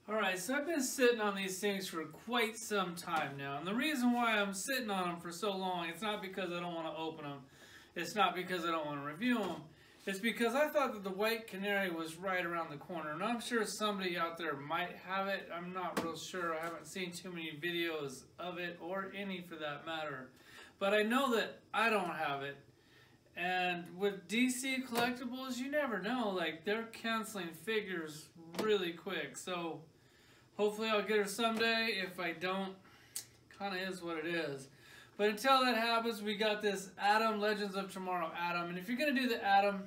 Alright, so I've been sitting on these things for quite some time now. And the reason why I'm sitting on them for so long, it's not because I don't want to open them. It's not because I don't want to review them. It's because I thought that the white canary was right around the corner. And I'm sure somebody out there might have it. I'm not real sure. I haven't seen too many videos of it, or any for that matter. But I know that I don't have it. And with DC Collectibles, you never know. Like, they're canceling figures really quick. So hopefully I'll get her someday. If I don't, kind of is what it is. But until that happens, we got this Atom, Legends of Tomorrow Atom. And if you're going to do the Atom,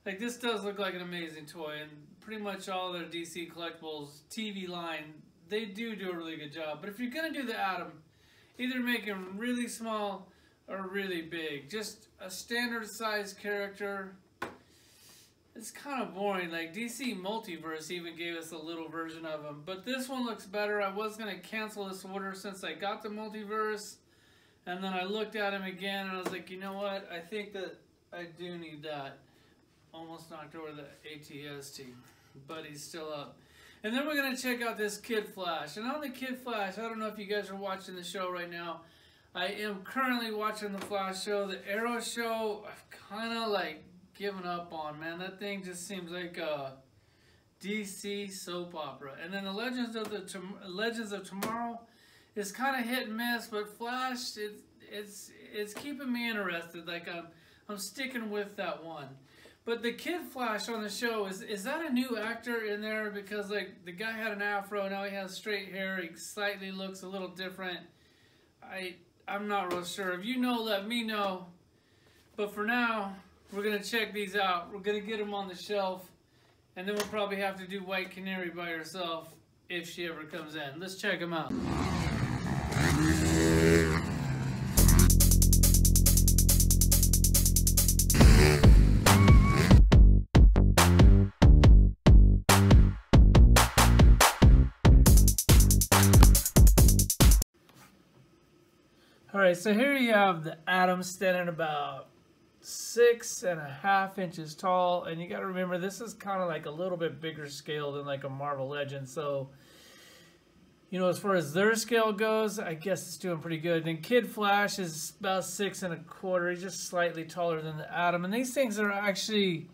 like, this does look like an amazing toy. And pretty much all their DC Collectibles TV line, they do a really good job. But if you're going to do the Atom, either make him really small or really big. Just a standard size character. It's kind of boring. Like, DC Multiverse even gave us a little version of him. But this one looks better. I was going to cancel this order since I got the Multiverse. And then I looked at him again and I was like, you know what? I think that I do need that. Almost knocked over the ATST. But he's still up. And then we're going to check out this Kid Flash. And on the Kid Flash, I don't know if you guys are watching the show right now. I am currently watching the Flash show. The Arrow show, I've kind of like given up on, man. That thing just seems like a DC soap opera. And then the Legends of Tomorrow is kind of hit and miss, but Flash, it's keeping me interested. Like, I'm sticking with that one. But the Kid Flash on the show, is that a new actor in there? Because, like, the guy had an afro, now he has straight hair. He slightly looks a little different. I'm not real sure. If you know, let me know. But for now, we're going to check these out. We're going to get them on the shelf. And then we'll probably have to do White Canary by herself if she ever comes in. Let's check them out. Alright, so here you have the Atom standing about 6.5 inches tall, and you got to remember this is kind of like a little bit bigger scale than like a Marvel Legend. So, you know, as far as their scale goes, I guess it's doing pretty good. And Kid Flash is about 6.25. He's just slightly taller than the Atom, and these things are actually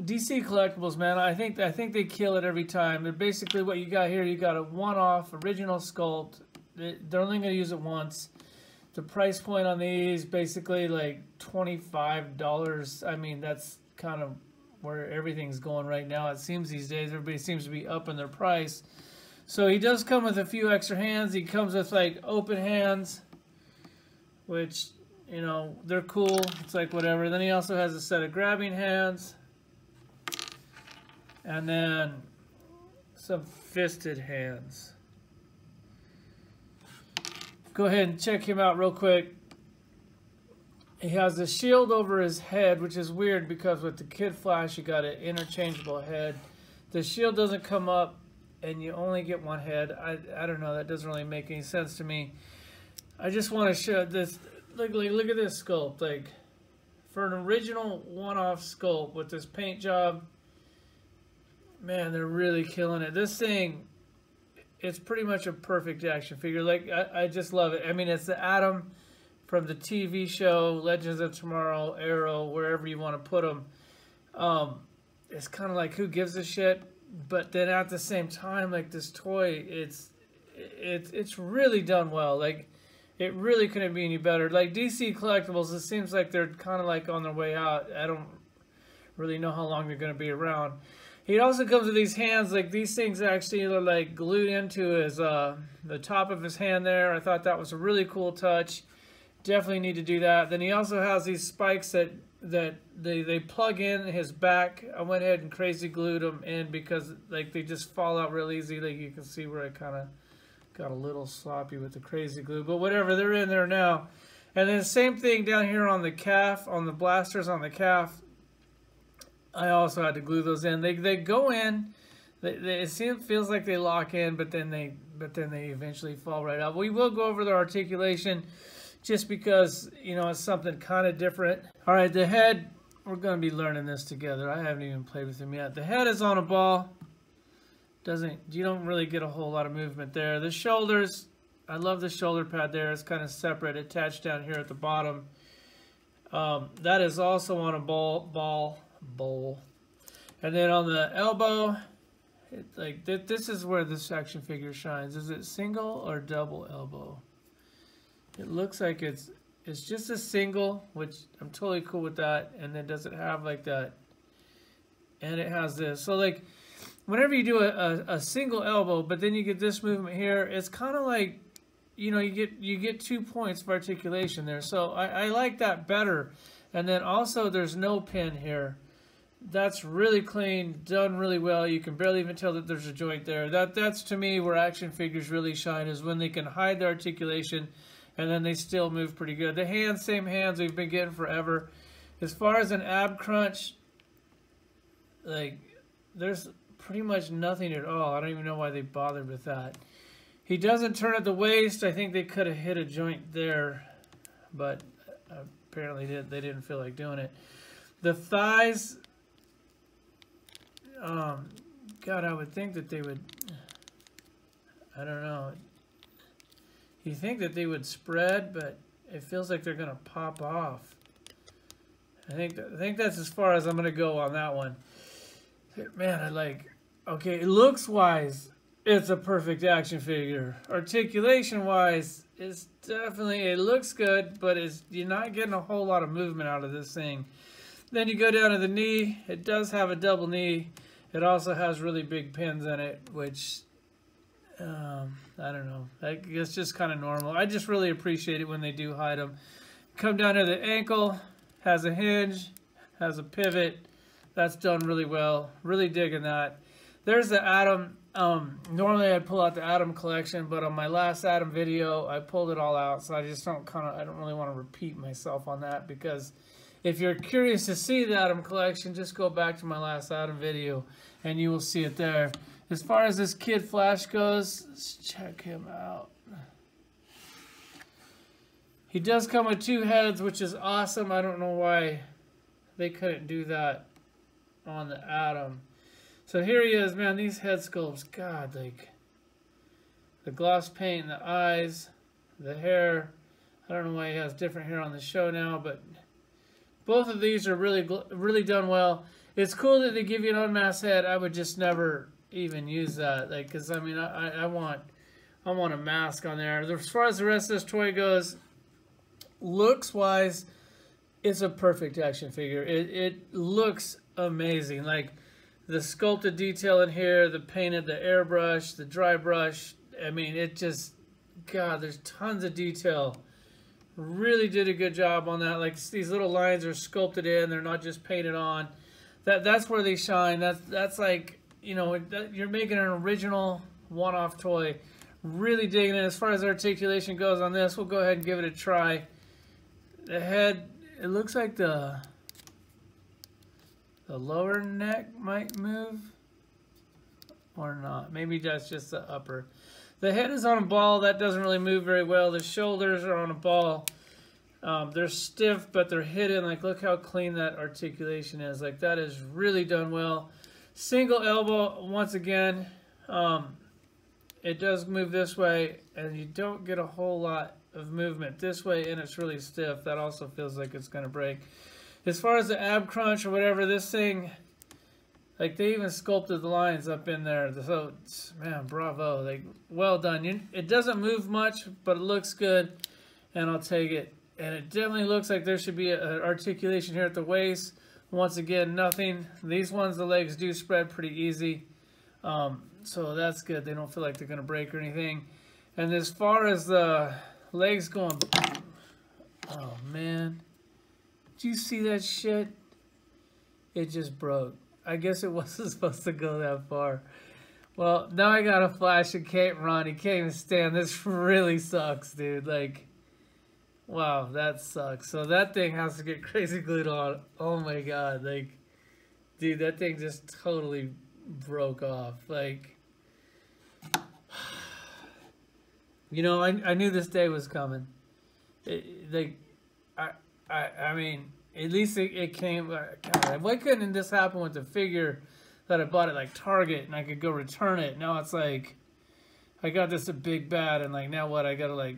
DC Collectibles, man. I think they kill it every time. They're basically what you got here. You got a one-off original sculpt. They're only going to use it once. The price point on these, basically like $25. I mean, that's kind of where everything's going right now. It seems these days everybody seems to be upping their price. So he does come with a few extra hands. He comes with like open hands, which, you know, they're cool. It's like whatever. Then he also has a set of grabbing hands. And then some fisted hands. Go ahead and check him out real quick. He has a shield over his head, which is weird because with the Kid Flash, you got an interchangeable head. The shield doesn't come up, and you only get one head. I don't know. That doesn't really make any sense to me. I just want to show this. Look at this sculpt. Like, for an original one-off sculpt with this paint job, man, they're really killing it. This thing, it's pretty much a perfect action figure. Like, I just love it. I mean, it's the Atom from the TV show, Legends of Tomorrow, Arrow, wherever you want to put them. It's kind of like, who gives a shit? But then at the same time, like, this toy, it's really done well. Like, it really couldn't be any better. Like, DC Collectibles, it seems like they're kind of like on their way out. I don't really know how long they're going to be around. He also comes with these hands. Like, these things actually are like glued into his the top of his hand there. I thought that was a really cool touch. Definitely need to do that. Then he also has these spikes that they plug in his back. I went ahead and crazy glued them in because, like, they just fall out real easy. Like, you can see where I kind of got a little sloppy with the crazy glue, but whatever, they're in there now. And then the same thing down here on the calf, on the blasters on the calf. I also had to glue those in. They go in. It feels like they lock in, but then they eventually fall right out. We will go over the articulation, just because, you know, it's something kind of different. All right, the head. We're going to be learning this together. I haven't even played with him yet. The head is on a ball. you don't really get a whole lot of movement there. The shoulders, I love the shoulder pad there. It's kind of separate, attached down here at the bottom. That is also on a bowl. And then on the elbow, this is where this action figure shines. Is it single or double elbow? It looks like it's just a single, which I'm totally cool with that. And then does it have like that? And it has this. So like, whenever you do a single elbow, but then you get this movement here, it's kind of like, you know, you get 2 points of articulation there. So I like that better. And then also there's no pin here. That's really clean, done really well. You can barely even tell that there's a joint there. That's to me where action figures really shine, is when they can hide the articulation and then they still move pretty good. The hands, same hands we've been getting forever. As far as an ab crunch, like, there's pretty much nothing at all. I don't even know why they bothered with that. He doesn't turn at the waist. I think they could have hit a joint there, but apparently they didn't feel like doing it. The thighs, God, I would think that they would, I don't know. You think that they would spread, but it feels like they're going to pop off. I think that's as far as I'm going to go on that one. Man, okay, looks-wise, it's a perfect action figure. Articulation-wise, it's definitely, it looks good, but you're not getting a whole lot of movement out of this thing. Then you go down to the knee. It does have a double knee. It also has really big pins in it, which, I don't know. It's just kind of normal. I just really appreciate it when they do hide them. Come down to the ankle. Has a hinge. Has a pivot. That's done really well. Really digging that. There's the Atom. Normally I'd pull out the Atom collection, but on my last Atom video, I pulled it all out. So I just I don't really want to repeat myself on that, because if you're curious to see the Atom collection, just go back to my last Atom video and you will see it there. As far as this Kid Flash goes, let's check him out. He does come with 2 heads, which is awesome. I don't know why they couldn't do that on the Atom. So here he is, man. These head sculpts, God, like the gloss paint in the eyes, the hair. I don't know why he has different hair on the show now, but both of these are really done well. It's cool that they give you an unmasked head. I would just never even use that, like, because I mean, I want a mask on there. As far as the rest of this toy goes, looks wise, it's a perfect action figure. It looks amazing. Like the sculpted detail in here, the painted, the airbrush, the dry brush. I mean, it just, God, there's tons of detail. Really did a good job on that. Like, these little lines are sculpted in. They're not just painted on. That's where they shine. That's like, you know, you're making an original one-off toy. Really digging it. As far as articulation goes on this, we'll go ahead and give it a try. The head, it looks like the lower neck might move or not. Maybe that's just the upper. The head is on a ball. That doesn't really move very well. The shoulders are on a ball. They're stiff, but they're hidden. Like, look how clean that articulation is. Like, that is really done well. Single elbow, once again, it does move this way, and you don't get a whole lot of movement this way, and it's really stiff. That also feels like it's going to break. As far as the ab crunch or whatever, this thing, like, they even sculpted the lines up in there. So, man, bravo. Like, well done. It doesn't move much, but it looks good, and I'll take it. And it definitely looks like there should be an articulation here at the waist. Once again, nothing. These ones, the legs do spread pretty easy. So that's good. They don't feel like they're going to break or anything. And as far as the legs going, oh, man. Did you see that shit? It just broke. I guess it wasn't supposed to go that far. Well, now I got a Flash and can't run. He can't even stand. This really sucks, dude. Like, wow, that sucks. So that thing has to get crazy glued on. Oh my God. Like, dude, that thing just totally broke off. Like, you know, I knew this day was coming. I mean, at least it came. God, why couldn't this happen with the figure? that I bought at like Target and I could go return it. Now it's like, I got this a big bad and like now what? I gotta like,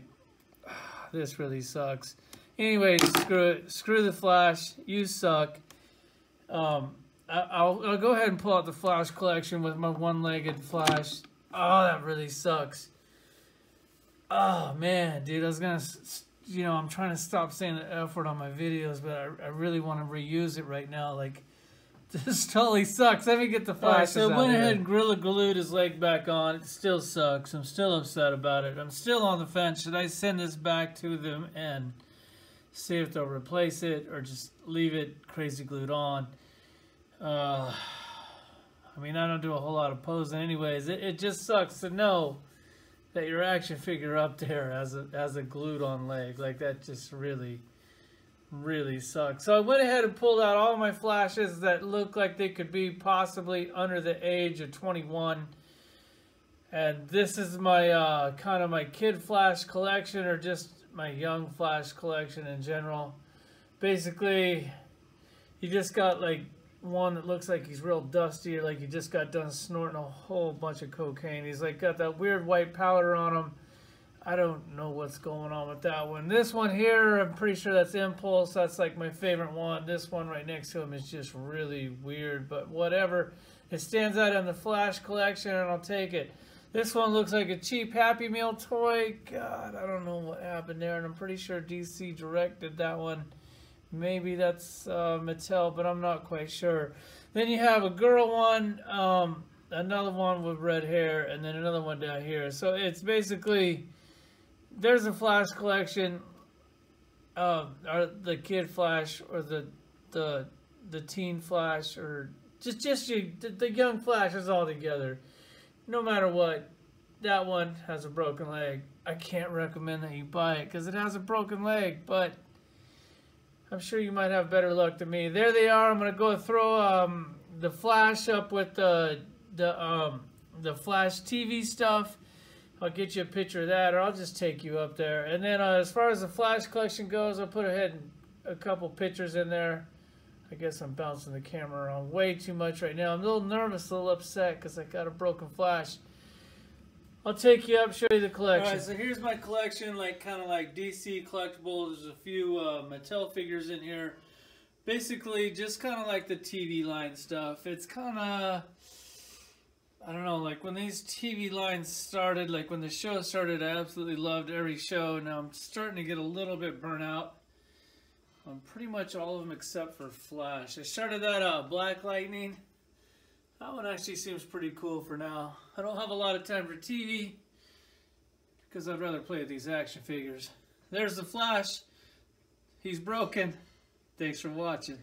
this really sucks. Anyways, screw it. Screw the Flash. You suck. I'll go ahead and pull out the Flash collection with my one-legged Flash. Oh, that really sucks. Oh man, dude, I was gonna, you know, I'm trying to stop saying the F word on my videos, but I really want to reuse it right now. Like, this totally sucks. Let me get the Flash. So I went ahead and Gorilla glued his leg back on. It still sucks. I'm still upset about it. I'm still on the fence. Should I send this back to them and see if they'll replace it or just leave it crazy glued on? I mean, I don't do a whole lot of posing anyways. It just sucks to know that your action figure up there has a glued on leg. Like, that just really sucks. So I went ahead and pulled out all my Flashes that look like they could be possibly under the age of 21. And this is my kind of my kid Flash collection, or just my young Flash collection in general. Basically, you just got like one that looks like he's real dusty, or like he just got done snorting a whole bunch of cocaine. He's like got that weird white powder on him. I don't know what's going on with that one. This one here, I'm pretty sure that's Impulse. That's like my favorite one. This one right next to him is just really weird, but whatever. It stands out in the Flash collection and I'll take it. This one looks like a cheap Happy Meal toy. God, I don't know what happened there, and I'm pretty sure DC directed that one. Maybe that's Mattel, but I'm not quite sure. Then you have a girl one, another one with red hair, and then another one down here. So it's basically, there's a Flash collection, or the kid Flash, or the teen Flash, or just the young Flashes all together. No matter what, that one has a broken leg. I can't recommend that you buy it because it has a broken leg, but I'm sure you might have better luck than me. There they are. I'm gonna go throw the Flash up with the Flash TV stuff. I'll get you a picture of that, or I'll just take you up there. And then as far as the Flash collection goes, I'll put a couple pictures in there. I guess I'm bouncing the camera around way too much right now. I'm a little nervous, a little upset because I got a broken Flash. I'll take you up, show you the collection. Alright, so here's my collection, like kind of like DC Collectibles. There's a few Mattel figures in here. Basically, just kind of like the TV line stuff. It's kind of, I don't know, like when these TV lines started, like when the show started, I absolutely loved every show. Now I'm starting to get a little bit burnt out on pretty much all of them except for Flash. I started that Black Lightning. That one actually seems pretty cool for now. I don't have a lot of time for TV because I'd rather play with these action figures. There's the Flash. He's broken. Thanks for watching.